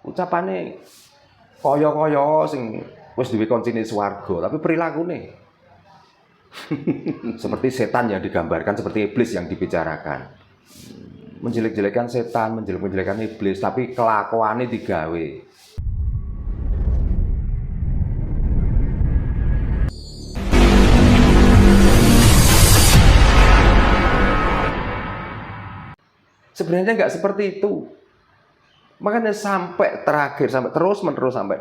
ucapane kaya-kaya sing wis duwe koncine swarga, tapi perilakune seperti setan yang digambarkan, seperti iblis yang dibicarakan. Menjelek-jelekan setan, menjelek-jelekan iblis, tapi kelakuannya digawe. Sebenarnya nggak seperti itu. Makanya sampai terakhir, sampai terus-menerus sampai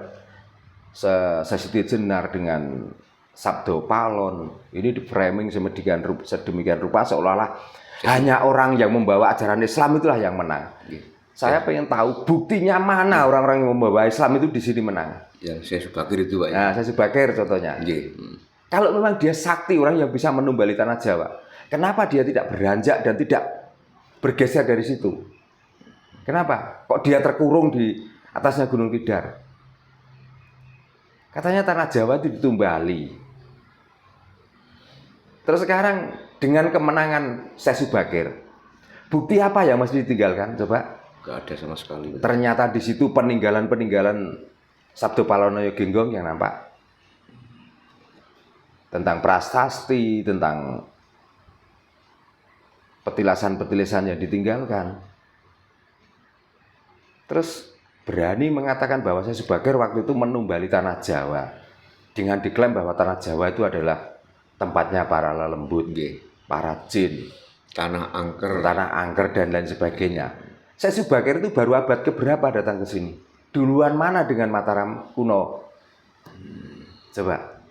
Sesiti Jenar dengan Sabdo Palon ini di framing sedemikian rupa seolah-olah hanya orang yang membawa ajaran Islam itulah yang menang. Saya pengen tahu buktinya mana orang-orang yang membawa Islam itu di sini menang. Yang saya Subakir itu, Pak. Nah, saya Subakir contohnya. Kalau memang dia sakti, orang yang bisa menumbali tanah Jawa, kenapa dia tidak beranjak dan tidak bergeser dari situ? Kenapa? Kok dia terkurung di atasnya Gunung Tidar? Katanya tanah Jawa itu ditumbali. Terus sekarang dengan kemenangan Syekh Subakir, bukti apa yang masih ditinggalkan? Coba. Gak ada sama sekali. Ternyata di situ peninggalan-peninggalan Sabdo Palonoyo Genggong yang nampak. Tentang prasasti, tentang petilasan-petilasan yang ditinggalkan. Terus berani mengatakan bahwa Syekh Subakir waktu itu menumbali tanah Jawa dengan diklaim bahwa tanah Jawa itu adalah tempatnya para lelembut, para jin, tanah angker dan lain sebagainya. Syekh Subakir itu baru abad keberapa datang ke sini? Duluan mana dengan Mataram kuno? Coba.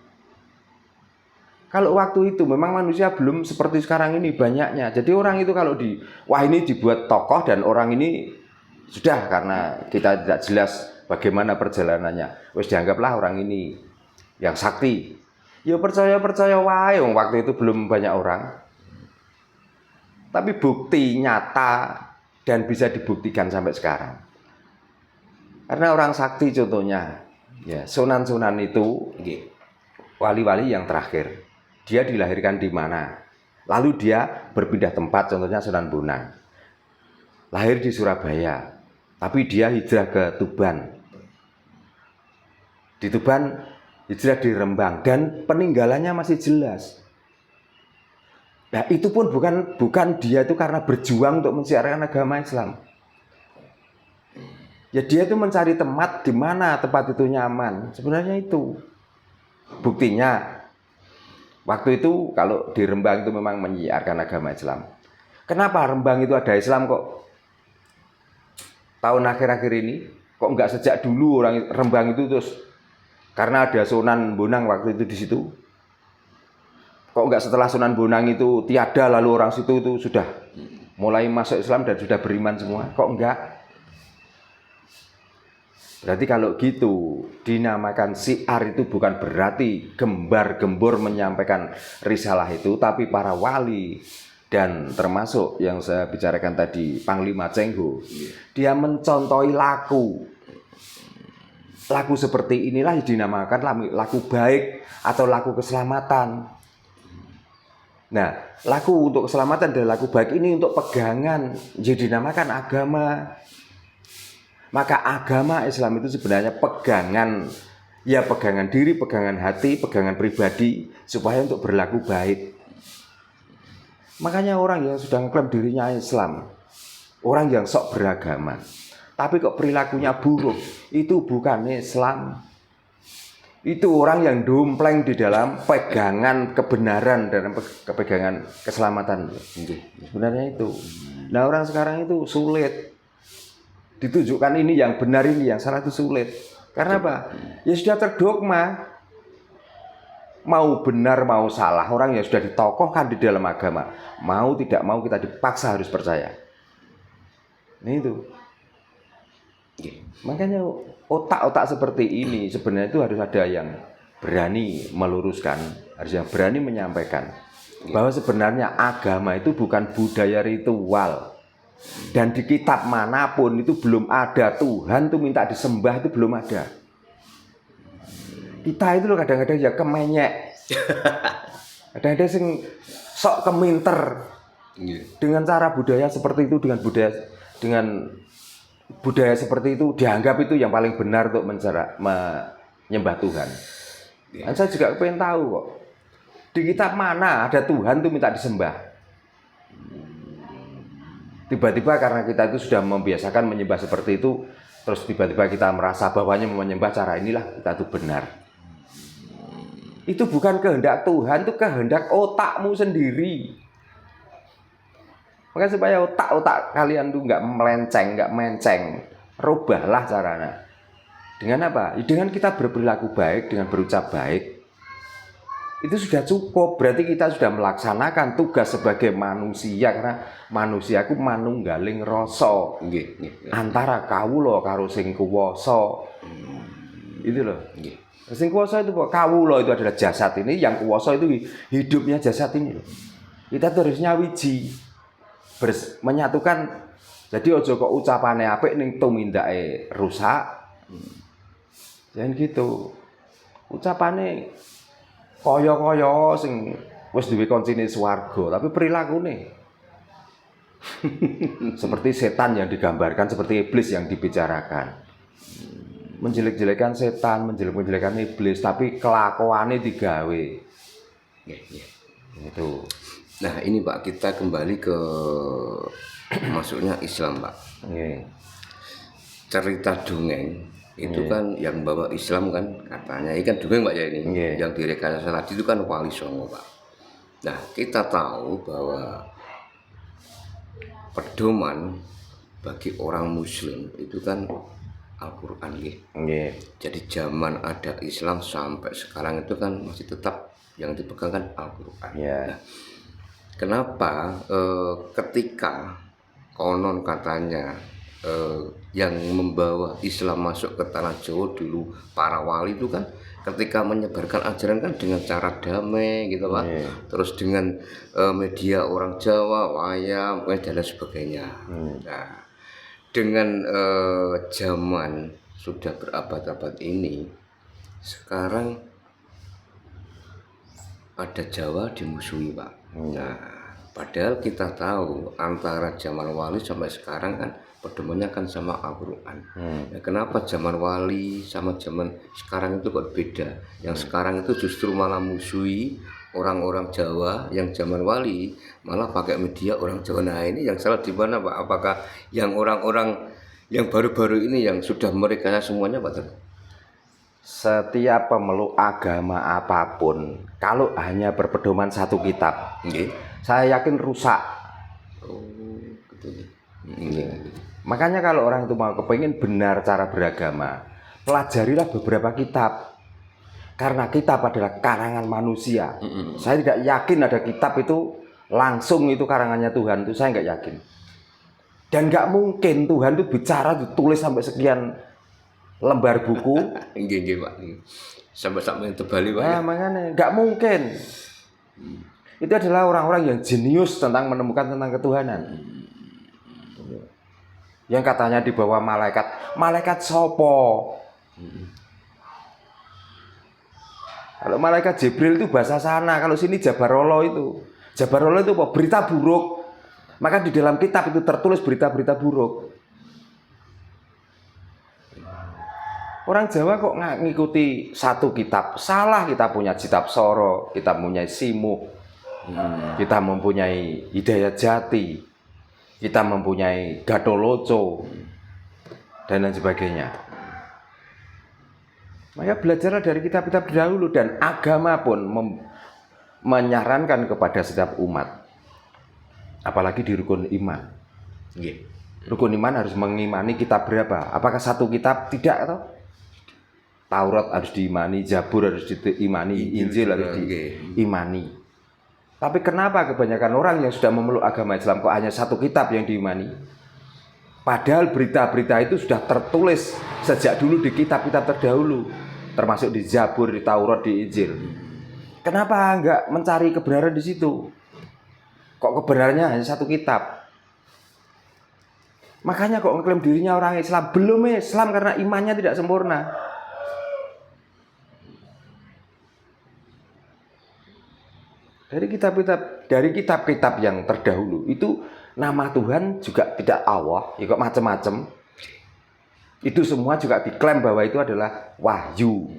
Kalau waktu itu memang manusia belum seperti sekarang ini banyaknya. Jadi orang itu kalau wah ini dibuat tokoh dan orang ini sudah karena kita tidak jelas bagaimana perjalanannya. Wis dianggaplah orang ini yang sakti. Ya percaya wae waktu itu belum banyak orang. Tapi bukti nyata dan bisa dibuktikan sampai sekarang. Karena orang sakti contohnya, ya Sunan-Sunan itu wali-wali yang terakhir. Dia dilahirkan di mana? Lalu dia berpindah tempat, contohnya Sunan Bonang. Lahir di Surabaya, tapi dia hijrah ke Tuban. Di Tuban hijrah di Rembang dan peninggalannya masih jelas. Nah, itu pun bukan dia itu karena berjuang untuk mensiarkan agama Islam. Ya dia itu mencari tempat di mana tempat itu nyaman. Sebenarnya itu. Buktinya waktu itu kalau di Rembang itu memang menyiarkan agama Islam. Kenapa Rembang itu ada Islam kok? Tahun akhir-akhir ini kok enggak sejak dulu orang Rembang itu terus karena ada Sunan Bonang waktu itu di situ. Kok enggak setelah Sunan Bonang itu tiada lalu orang situ itu sudah mulai masuk Islam dan sudah beriman semua? Kok enggak? Berarti kalau gitu dinamakan syiar itu bukan berarti gembar-gembor menyampaikan risalah itu, tapi para wali dan termasuk yang saya bicarakan tadi Panglima Cengho, dia mencontohi laku seperti inilah dinamakan laku baik atau laku keselamatan. Nah, laku untuk keselamatan dan laku baik ini untuk pegangan, jadi dinamakan agama. Maka agama Islam itu sebenarnya pegangan, ya pegangan diri, pegangan hati, pegangan pribadi supaya untuk berlaku baik. Makanya orang yang sudah mengklaim dirinya Islam, orang yang sok beragama, tapi kok perilakunya buruk, itu bukan Islam. Itu orang yang dompleng di dalam pegangan kebenaran dan kepegangan keselamatan. Sebenarnya itu. Nah orang sekarang itu sulit ditunjukkan ini yang benar, ini yang salah itu sulit. Karena apa? Ya sudah terdogma. Mau benar mau salah, orang yang sudah ditokohkan di dalam agama, mau tidak mau kita dipaksa harus percaya. Ini itu. Makanya otak-otak seperti ini sebenarnya itu harus ada yang berani meluruskan, harus yang berani menyampaikan bahwa sebenarnya agama itu bukan budaya ritual. Dan di kitab manapun itu belum ada Tuhan itu minta disembah, itu belum ada. Kita itu loh kadang-kadang ya kemenyek. Kadang-kadang sing sok keminter. Dengan cara budaya seperti itu, dengan budaya seperti itu dianggap itu yang paling benar untuk menyembah Tuhan. Dan saya juga pengen tahu kok, di kitab mana ada Tuhan itu minta disembah. Tiba-tiba karena kita itu sudah membiasakan menyembah seperti itu, terus tiba-tiba kita merasa bahwanya menyembah cara inilah kita itu benar. Itu bukan kehendak Tuhan, itu kehendak otakmu sendiri. Maka supaya otak-otak kalian tuh nggak melenceng, nggak menceng, rubahlah caranya. Dengan apa? Dengan kita berperilaku baik, dengan berucap baik. Itu sudah cukup. Berarti kita sudah melaksanakan tugas sebagai manusia, karena manusia ku manunggaling rasa. Antara kawula karo sing kuwasa. Itu loh. Sing kuwasa itu kawula itu adalah jasad ini, yang kuwasa itu hidupnya jasad ini loh. Kita tuh harus nyawiji. Menyatukan. Jadi ojo kok ucapane apik ning tumindake rusak. Jangan gitu. Ucapane kaya-kaya sing wis duwe koncine swarga, tapi perilakune seperti setan yang digambarkan, seperti iblis yang dibicarakan. Menjelek-jelekan setan, menjelek-jelekan iblis, tapi kelakuannya digawe. Itu. Nah ini Pak, kita kembali ke masuknya Islam Pak. Cerita dongeng itu kan yang bawa Islam kan katanya, ini kan dongeng Pak ya ini. Yang direkayasa tadi itu kan Wali Songo Pak. Nah kita tahu bahwa pedoman bagi orang Muslim itu kan Al-Quran. Jadi zaman ada Islam sampai sekarang itu kan masih tetap yang dipegang kan Al-Quran. Nah, kenapa ketika konon katanya yang membawa Islam masuk ke tanah Jawa dulu para wali itu kan ketika menyebarkan ajaran kan dengan cara damai gitu Pak. Terus dengan media orang Jawa, wayang, dan lain sebagainya. Nah, dengan zaman sudah berabad-abad ini, sekarang ada Jawa dimusuhi Pak. Nah, padahal kita tahu antara zaman wali sampai sekarang kan pedomannya kan sama Al-Quran. Nah, kenapa zaman wali sama zaman sekarang itu kok beda? Yang sekarang itu justru malah musuhi orang-orang Jawa, yang zaman wali malah pakai media orang Jawa. Nah ini yang salah di mana Pak? Apakah yang orang-orang yang baru-baru ini yang sudah merekayasa semuanya Pak? Setiap pemeluk agama apapun, kalau hanya berpedoman satu kitab, saya yakin rusak. Makanya kalau orang itu mau kepingin benar cara beragama, pelajarilah beberapa kitab. Karena kitab adalah karangan manusia. Saya tidak yakin ada kitab itu langsung itu karangannya Tuhan, itu saya nggak yakin. Dan nggak mungkin Tuhan itu bicara ditulis sampai sekian lembar buku. Pak. Sampai terbalik Pak. Nah, makanya nggak mungkin. Itu adalah orang-orang yang jenius tentang menemukan tentang ketuhanan. Yang katanya dibawa malaikat. Malaikat sopo? Kalau malaikat Jibril itu bahasa sana. Kalau sini Jabarolo itu. Jabarolo itu apa? Berita buruk. Maka di dalam kitab itu tertulis berita-berita buruk. Orang Jawa kok nggak ngikuti satu kitab? Salah, kita punya kitab Soro, kita punya Simuh, kita mempunyai Hidayat Jati, kita mempunyai Gatholoco, dan lain sebagainya. Maka belajarlah dari kitab-kitab dahulu, dan agama pun menyarankan kepada setiap umat, apalagi di rukun iman. Rukun iman harus mengimani kitab berapa? Apakah satu kitab? Tidak atau? Taurat harus diimani, Zabur harus diimani, Injil harus diimani. Tapi kenapa kebanyakan orang yang sudah memeluk agama Islam kok hanya satu kitab yang diimani? Padahal berita-berita itu sudah tertulis sejak dulu di kitab-kitab terdahulu, termasuk di Zabur, di Taurat, di Injil. Kenapa enggak mencari kebenaran di situ? Kok kebenarannya hanya satu kitab? Makanya kok mengklaim dirinya orang Islam, belum Islam karena imannya tidak sempurna. Dari kitab-kitab yang terdahulu itu nama Tuhan juga tidak Allah, ya kok macam-macam. Itu semua juga diklaim bahwa itu adalah wahyu.